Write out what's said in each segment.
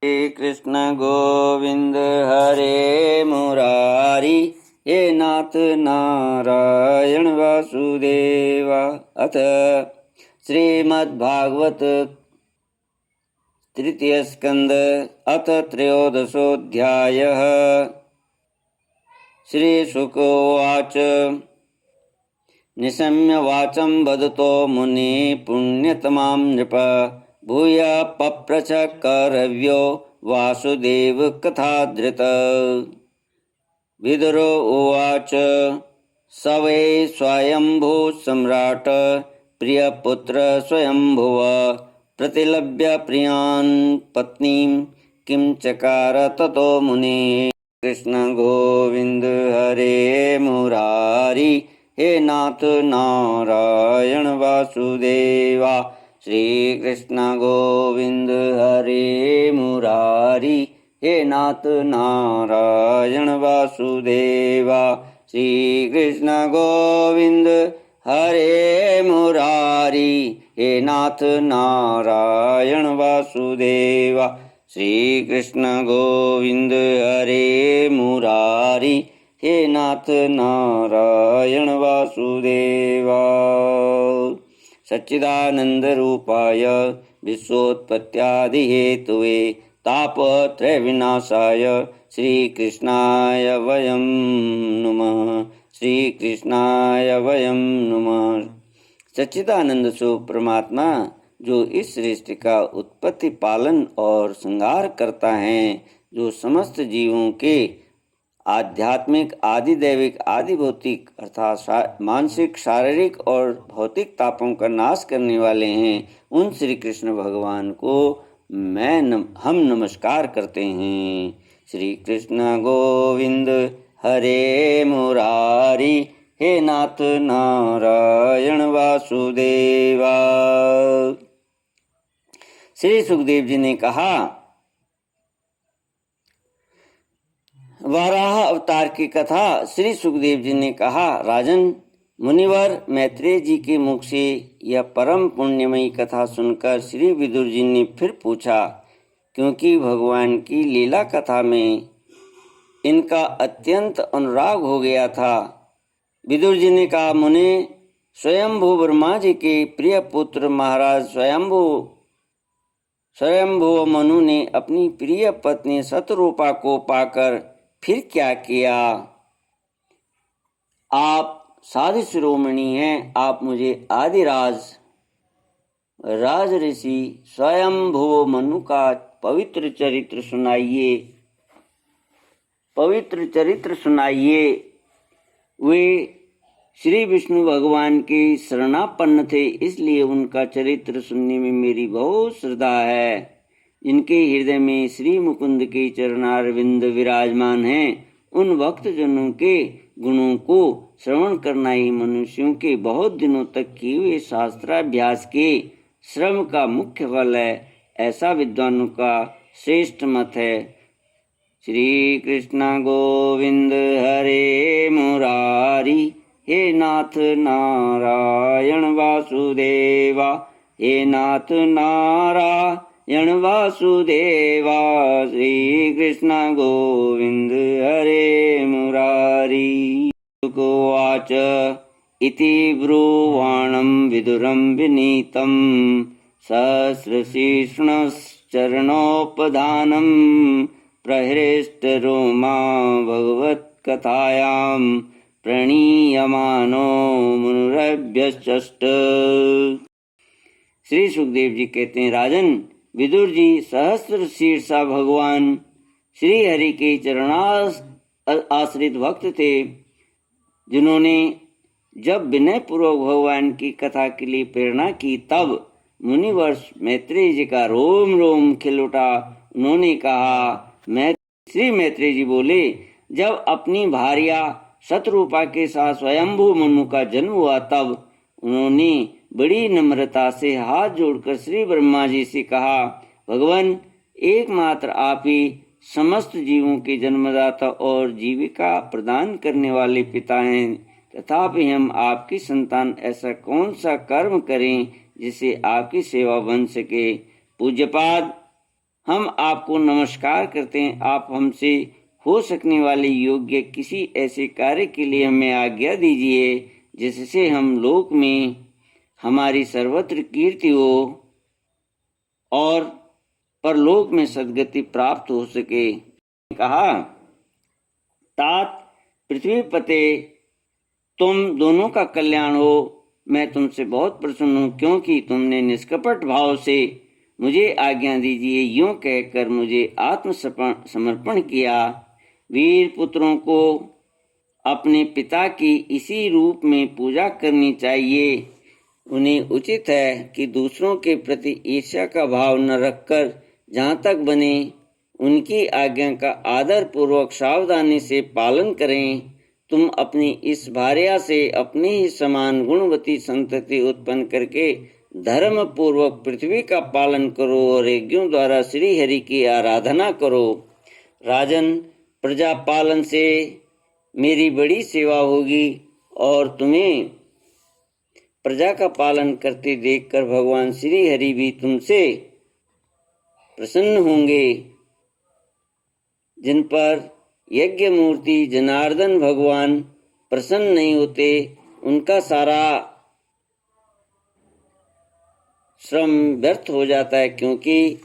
श्री कृष्ण गोविंद हरे मुरारी, हे नाथ नारायण वासुदेवा। अथ श्रीमद्भागवत तृतीय स्कंद अथ त्रयोदशोऽध्यायः। श्रीशुक उवाच निशम्य वाचं वदतो मुनि पुण्यतमां नृप, भूय पप्रच करव्यो वासुदेव कथाधृत। विदुरो उवाच स वै स्वयंभू सम्राट, प्रियपुत्र स्वयंभुव, प्रतिलभ्य प्रियान् पत्नीं किं चकार ततो मुनिः। कृष्ण गोविंद हरे मुरारी, हे नाथ नारायण वासुदेवा। श्री कृष्ण गोविंद हरे मुरारी, हे नाथ नारायण वासुदेवा। श्री कृष्ण गोविंद हरे मुरारी, हे नाथ नारायण वासुदेवा। श्री कृष्ण गोविंद हरे मुरारी, हे नाथ नारायण वासुदेवा। सच्चिदानंद रूपाय विश्वोत्पत्त्यादि हेतुवे, तापत्रय विनाशाय श्री कृष्णाय वयं नुमः। श्री कृष्णाय वयं नुमः। सच्चिदानंद स्वरूप परमात्मा जो इस सृष्टि का उत्पत्ति, पालन और संहार करता है, जो समस्त जीवों के आध्यात्मिक, आदि दैविक, आदि भौतिक अर्थात मानसिक, शारीरिक और भौतिक तापों का नाश करने वाले हैं, उन श्री कृष्ण भगवान को हम नमस्कार करते हैं। श्री कृष्ण गोविंद हरे मुरारी, हे नाथ नारायण वासुदेवा। श्री सुखदेव जी ने कहा, वराह अवतार की कथा। श्री सुखदेव जी ने कहा, राजन, मुनिवर मैत्रेय जी के मुख से यह परम पुण्यमयी कथा सुनकर श्री विदुर जी ने फिर पूछा, क्योंकि भगवान की लीला कथा में इनका अत्यंत अनुराग हो गया था। विदुर जी ने कहा, मुनि, स्वयंभू ब्रह्मा जी के प्रिय पुत्र महाराज स्वयंभू मनु ने अपनी प्रिय पत्नी शतरूपा को पाकर फिर क्या किया? आप साधु शिरोमणि हैं, आप मुझे आदिराज राज ऋषि स्वयंभू मनु का पवित्र चरित्र सुनाइए। वे श्री विष्णु भगवान के शरणापन्न थे, इसलिए उनका चरित्र सुनने में मेरी बहुत श्रद्धा है। इनके हृदय में श्री मुकुंद के चरणारविंद विराजमान हैं। उन भक्त जनों के गुणों को श्रवण करना ही मनुष्यों के बहुत दिनों तक किए हुए शास्त्राभ्यास के श्रम का मुख्य फल है, ऐसा विद्वानों का श्रेष्ठ मत है। श्री कृष्ण गोविंद हरे मुरारी, हे नाथ नारायण वासुदेवा। हे नाथ नारायण वासुदेवा। श्री कृष्ण गोविंद हरे मुरारी। उवाच इति ब्रुवाणं विदुरं विनीतं, सहस्रशीर्षणश्चरणोपधानं, प्रहृष्टरोमा भगवत्कथायां, प्रणीयमानो मुनिरभ्यश्चष्ट। श्री सुखदेव जी कहते हैं, राजन, विदुर जी सहस्र शीर्षा भगवान श्री हरि के चरणास आश्रित भक्त थे, जिन्होंने जब विनय पूर्वक भगवान की कथा के लिए प्रेरणा की, तब मुनिवर्ष मैत्रेय जी का रोम रोम खिल उठा। उन्होंने कहा, श्री मैत्रेय जी बोले, जब अपनी भार्या शतरूपा के साथ स्वयंभू मनु का जन्म हुआ, तब उन्होंने बड़ी नम्रता से हाथ जोड़कर श्री ब्रह्मा जी से कहा, भगवान, एकमात्र आप ही समस्त जीवों के जन्मदाता और जीविका प्रदान करने वाले पिता हैं, तथापि हम आपकी संतान ऐसा कौन सा कर्म करें जिससे आपकी सेवा बन सके। पूज्यपाद, हम आपको नमस्कार करते हैं। आप हमसे हो सकने वाले योग्य किसी ऐसे कार्य के लिए हमें आज्ञा दीजिए जिससे हम लोक में हमारी सर्वत्र कीर्ति हो और परलोक में सद्गति प्राप्त हो सके। कहा, तात पृथ्वी पते तुम दोनों का कल्याण हो। मैं तुमसे बहुत प्रसन्न हूँ क्योंकि तुमने निष्कपट भाव से मुझे आज्ञा दीजिए यूं कहकर मुझे आत्मसमर्पण किया। वीर पुत्रों को अपने पिता की इसी रूप में पूजा करनी चाहिए। उन्हें उचित है कि दूसरों के प्रति ईर्ष्या का भाव न रखकर जहाँ तक बने उनकी आज्ञा का आदर पूर्वक सावधानी से पालन करें। तुम अपनी इस भार्या से अपने ही समान गुणवती संतति उत्पन्न करके धर्म पूर्वक पृथ्वी का पालन करो और यज्ञों द्वारा श्री हरि की आराधना करो। राजन, प्रजा पालन से मेरी बड़ी सेवा होगी और तुम्हें प्रजा का पालन करते देखकर भगवान श्री हरि भी तुमसे प्रसन्न होंगे। जिन पर यज्ञ मूर्ति जनार्दन भगवान प्रसन्न नहीं होते उनका सारा श्रम व्यर्थ हो जाता है, क्योंकि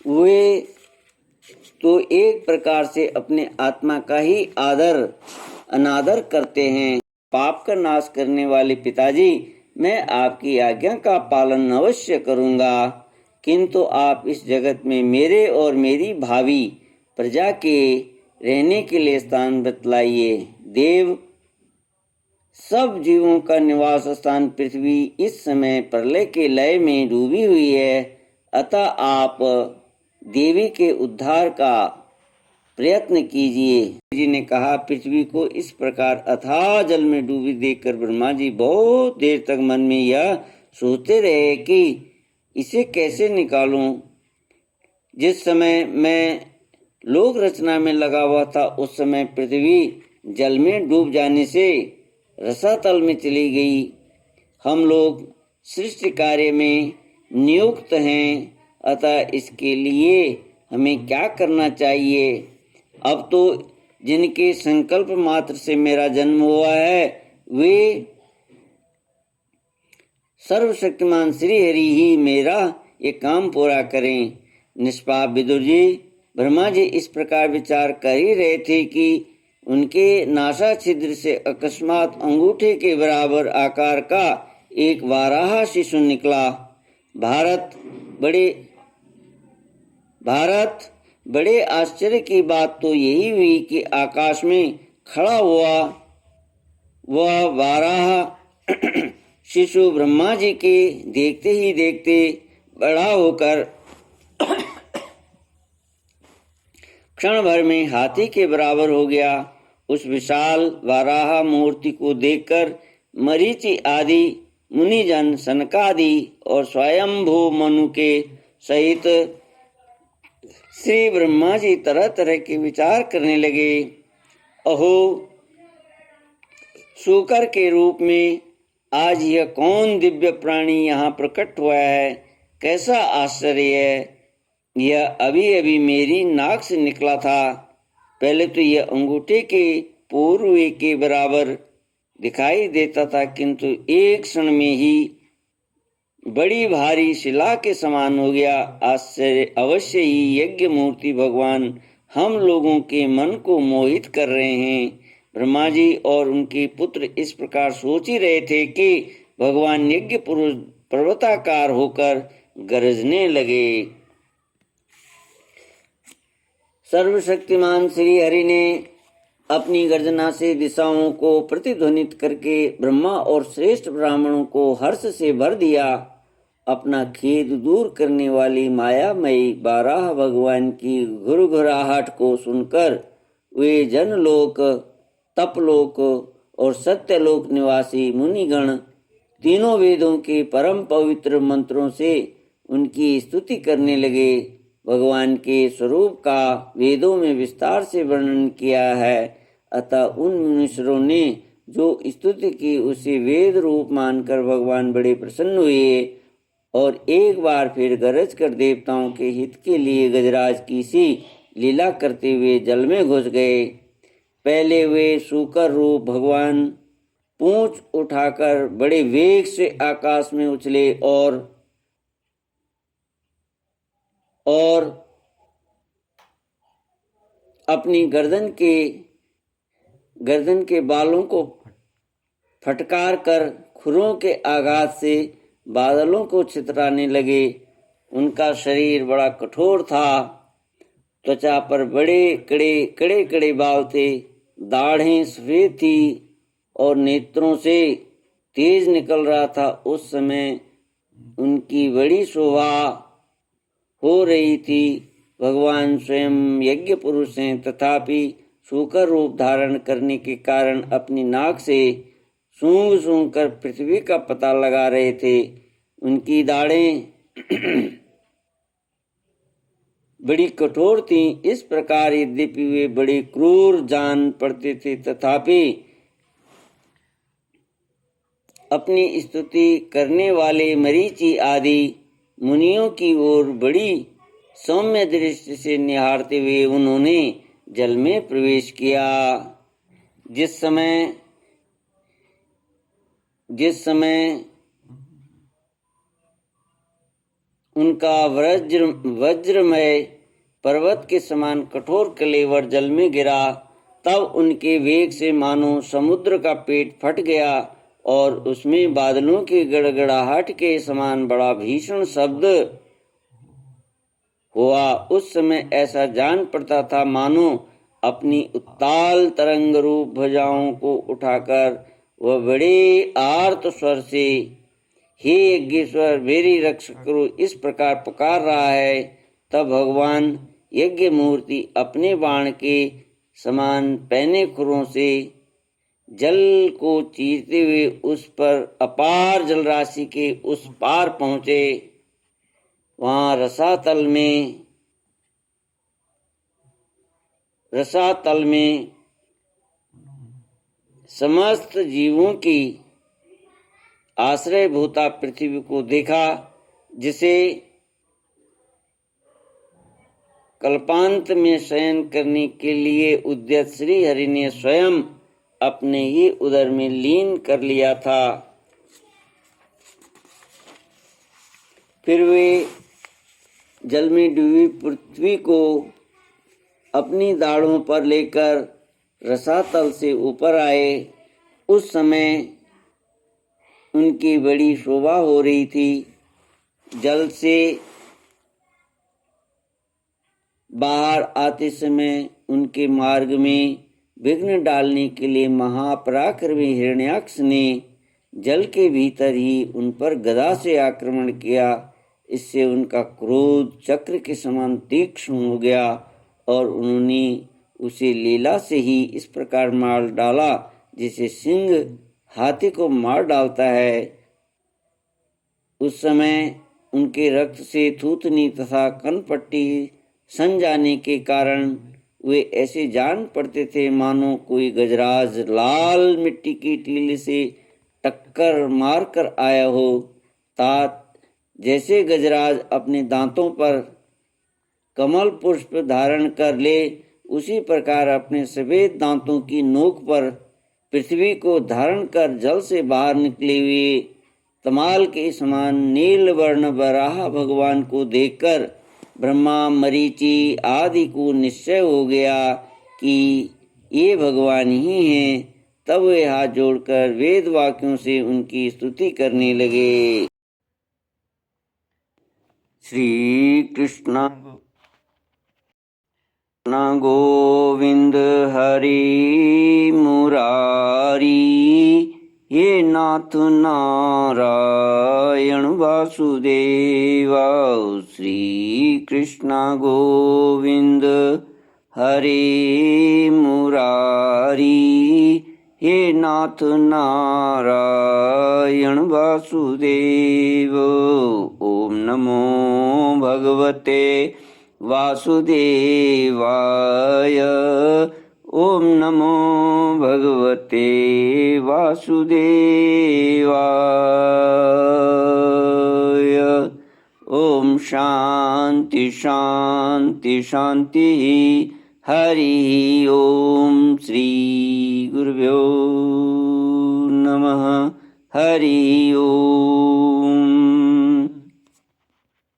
वे तो एक प्रकार से अपने आत्मा का ही अनादर करते हैं। पाप का नाश करने वाले पिताजी, मैं आपकी आज्ञा का पालन अवश्य करूंगा, किंतु आप इस जगत में मेरे और मेरी भावी प्रजा के रहने के लिए स्थान बतलाइए। देव, सब जीवों का निवास स्थान पृथ्वी इस समय प्रलय के लय में डूबी हुई है, अतः आप देवी के उद्धार का प्रयत्न कीजिए। जी ने कहा, पृथ्वी को इस प्रकार अथाह जल में डूबी देखकर ब्रह्मा जी बहुत देर तक मन में यह सोचते रहे कि इसे कैसे निकालूं। जिस समय मैं लोक रचना में लगा हुआ था उस समय पृथ्वी जल में डूब जाने से रसातल में चली गई। हम लोग सृष्टि कार्य में नियुक्त हैं, अतः इसके लिए हमें क्या करना चाहिए। अब तो जिनके संकल्प मात्र से मेरा जन्म हुआ है वे सर्वशक्तिमान श्री हरि ही मेरा ये काम पूरा करें। निष्पाप विदुर जी, ब्रह्मा जी इस प्रकार विचार कर ही रहे थे कि उनके नासा छिद्र से अकस्मात अंगूठे के बराबर आकार का एक वाराह शिशु निकला। भारत बड़े आश्चर्य की बात तो यही हुई कि आकाश में खड़ा हुआ वह वाराह शिशु ब्रह्मा जी के देखते ही देखते बड़ा होकर क्षण भर में हाथी के बराबर हो गया। उस विशाल वाराह मूर्ति को देखकर मरीचि आदि मुनिजन, सनकादि और स्वयंभू मनु के सहित श्री ब्रह्मा जी तरह तरह के विचार करने लगे। अहो, शूकर के रूप में आज यह कौन दिव्य प्राणी यहाँ प्रकट हुआ है। कैसा आश्चर्य है। यह अभी अभी मेरी नाक से निकला था। पहले तो यह अंगूठे के पूर्व के बराबर दिखाई देता था, किंतु एक क्षण में ही बड़ी भारी शिला के समान हो गया। आश्चर्य अवश्य ही यज्ञ मूर्ति भगवान हम लोगों के मन को मोहित कर रहे हैं। ब्रह्मा जी और उनके पुत्र इस प्रकार सोच ही रहे थे कि भगवान यज्ञ पुरुष पर्वताकार होकर गरजने लगे। सर्वशक्तिमान श्री हरि ने अपनी गर्जना से दिशाओं को प्रतिध्वनित करके ब्रह्मा और श्रेष्ठ ब्राह्मणों को हर्ष से भर दिया। अपना खेद दूर करने वाली मायामयी बाराह भगवान की घुरघुराहट को सुनकर वे जनलोक, तपलोक और सत्यलोक निवासी मुनिगण तीनों वेदों के परम पवित्र मंत्रों से उनकी स्तुति करने लगे। भगवान के स्वरूप का वेदों में विस्तार से वर्णन किया है, अतः उन मुनीश्वरों ने जो स्तुति की उसे वेद रूप मानकर भगवान बड़े प्रसन्न हुए और एक बार फिर गरज कर देवताओं के हित के लिए गजराज की सी लीला करते हुए जल में घुस गए। पहले वे सूकर रूप भगवान पूंछ उठाकर बड़े वेग से आकाश में उछले और अपनी गर्दन के बालों को फटकार कर खुरों के आघात से बादलों को छितराने लगे। उनका शरीर बड़ा कठोर था, त्वचा पर बड़े कड़े बाल थे, दाढ़ें सफेद थी और नेत्रों से तेज निकल रहा था। उस समय उनकी बड़ी शोभा हो रही थी। भगवान स्वयं यज्ञ पुरुष हैं, तथापि सूकर रूप धारण करने के कारण अपनी नाक से सूंघ कर पृथ्वी का पता लगा रहे थे। उनकी दाढ़ें बड़ी कठोर थीं। इस प्रकार यद्यपि वे बड़े क्रूर जान पड़ते थे, तथापि अपनी स्तुति करने वाले मरीचि आदि मुनियों की ओर बड़ी सौम्य दृष्टि से निहारते हुए उन्होंने जल में प्रवेश किया। जिस समय उनका वज्रमय पर्वत के समान कठोर कलेवर जल में गिरा, तब उनके वेग से मानो समुद्र का पेट फट गया और उसमें बादलों की गड़गड़ाहट के समान बड़ा भीषण शब्द हुआ। उस समय ऐसा जान पड़ता था मानो अपनी उत्ताल तरंग रूप भुजाओं को उठाकर वह बड़े आर्त स्वर से हे यज्ञेश्वर मेरी रक्षा करो इस प्रकार पुकार रहा है। तब भगवान यज्ञ मूर्ति अपने बाण के समान पैने खुरों से जल को चीरते हुए उस पर अपार जलराशि के उस पार पहुंचे। वहां रसातल में समस्त जीवों की आश्रय भूता पृथ्वी को देखा, जिसे कल्पांत में शयन करने के लिए उद्यत श्री हरि ने स्वयं अपने ही उदर में लीन कर लिया था। फिर वे जल में डूबी पृथ्वी को अपनी दाढ़ों पर लेकर रसातल से ऊपर आए। उस समय उनकी बड़ी शोभा हो रही थी। जल से बाहर आते समय उनके मार्ग में विघ्न डालने के लिए महापराक्रमी हिरण्याक्ष ने जल के भीतर ही उन पर गदा से आक्रमण किया। इससे उनका क्रोध चक्र के समान तीक्ष्ण हो गया और उन्होंने उसे लीला से ही इस प्रकार मार डाला जैसे सिंह हाथी को मार डालता है। उस समय उनके रक्त से थूथनी तथा कनपट्टी सन जाने के कारण वे ऐसे जान पड़ते थे मानो कोई गजराज लाल मिट्टी की टीले से टक्कर मारकर आया हो। तात जैसे गजराज अपने दांतों पर कमल पुष्प धारण कर ले, उसी प्रकार अपने सफेद दांतों की नोक पर पृथ्वी को धारण कर जल से बाहर निकले हुए तमाल के समान नील वर्ण वराह भगवान को देखकर ब्रह्मा मरीचि आदि को निश्चय हो गया कि ये भगवान ही हैं। तब वे हाथ जोड़कर वेद वाक्यों से उनकी स्तुति करने लगे। श्री कृष्ण गोविंद हरि मुरारी ये नाथ नारायण वासुदेवा। श्री कृष्ण गोविंद हरि मुरारी हे नाथ नारायण वासुदेव। ओम नमो भगवते वासुदेवाय। ओम नमो भगवते वासुदेवाय। ओम शांति शांति शांति। हरि ओम। श्री गुरुभ्यो नमः। हरि ओम।